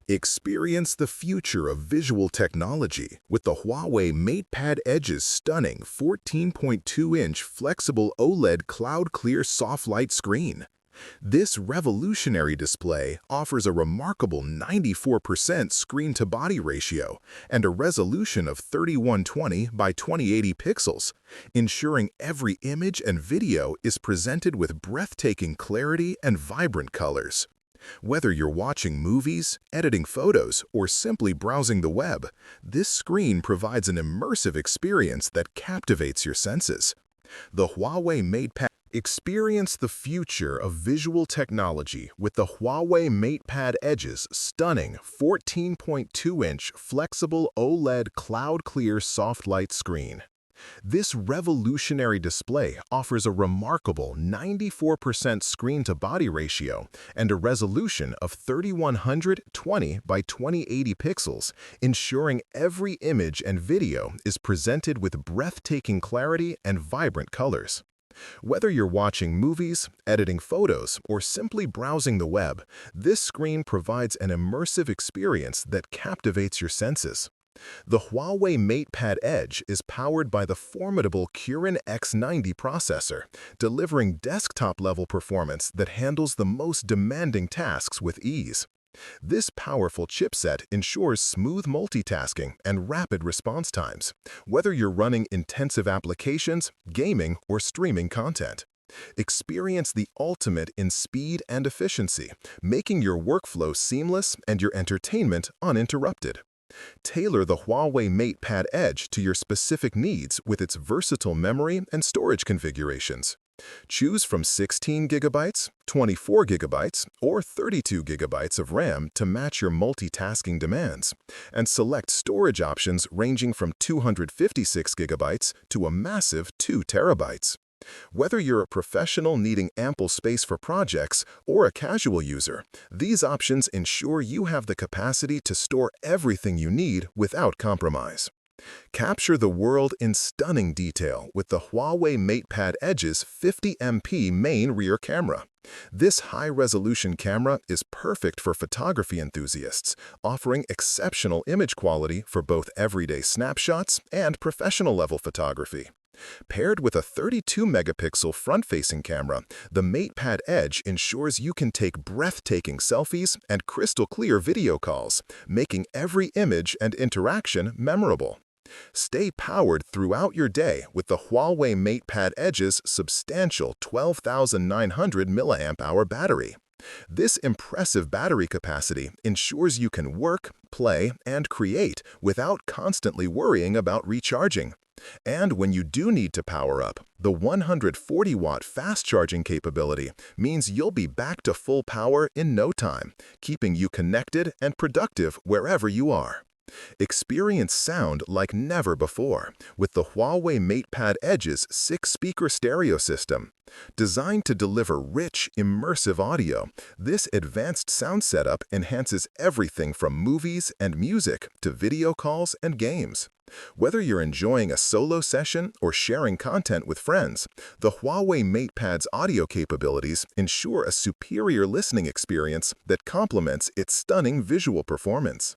Experience the future of visual technology with the Huawei MatePad Edge's stunning 14.2-inch flexible OLED cloud-clear soft light screen. This revolutionary display offers a remarkable 94% screen-to-body ratio and a resolution of 3120 by 2080 pixels, ensuring every image and video is presented with breathtaking clarity and vibrant colors. Whether you're watching movies, editing photos, or simply browsing the web, this screen provides an immersive experience that captivates your senses. The Huawei MatePad. Experience the future of visual technology with the Huawei MatePad Edge's stunning 14.2-inch flexible OLED cloud-clear soft light screen. This revolutionary display offers a remarkable 94% screen-to-body ratio and a resolution of 3120 by 2080 pixels, ensuring every image and video is presented with breathtaking clarity and vibrant colors. Whether you're watching movies, editing photos, or simply browsing the web, this screen provides an immersive experience that captivates your senses. The Huawei MatePad Edge is powered by the formidable Kirin X90 processor, delivering desktop-level performance that handles the most demanding tasks with ease. This powerful chipset ensures smooth multitasking and rapid response times, whether you're running intensive applications, gaming, or streaming content. Experience the ultimate in speed and efficiency, making your workflow seamless and your entertainment uninterrupted. Tailor the Huawei MatePad Edge to your specific needs with its versatile memory and storage configurations. Choose from 16 GB, 24 GB, or 32 GB of RAM to match your multitasking demands, and select storage options ranging from 256 GB to a massive 2 TB. Whether you're a professional needing ample space for projects or a casual user, these options ensure you have the capacity to store everything you need without compromise. Capture the world in stunning detail with the Huawei MatePad Edge's 50MP main rear camera. This high-resolution camera is perfect for photography enthusiasts, offering exceptional image quality for both everyday snapshots and professional-level photography. Paired with a 32-megapixel front-facing camera, the MatePad Edge ensures you can take breathtaking selfies and crystal-clear video calls, making every image and interaction memorable. Stay powered throughout your day with the Huawei MatePad Edge's substantial 12,900 mAh battery. This impressive battery capacity ensures you can work, play, and create without constantly worrying about recharging. And when you do need to power up, the 140-watt fast charging capability means you'll be back to full power in no time, keeping you connected and productive wherever you are. Experience sound like never before with the Huawei MatePad Edge's 6-speaker stereo system. Designed to deliver rich, immersive audio, this advanced sound setup enhances everything from movies and music to video calls and games. Whether you're enjoying a solo session or sharing content with friends, the Huawei MatePad's audio capabilities ensure a superior listening experience that complements its stunning visual performance.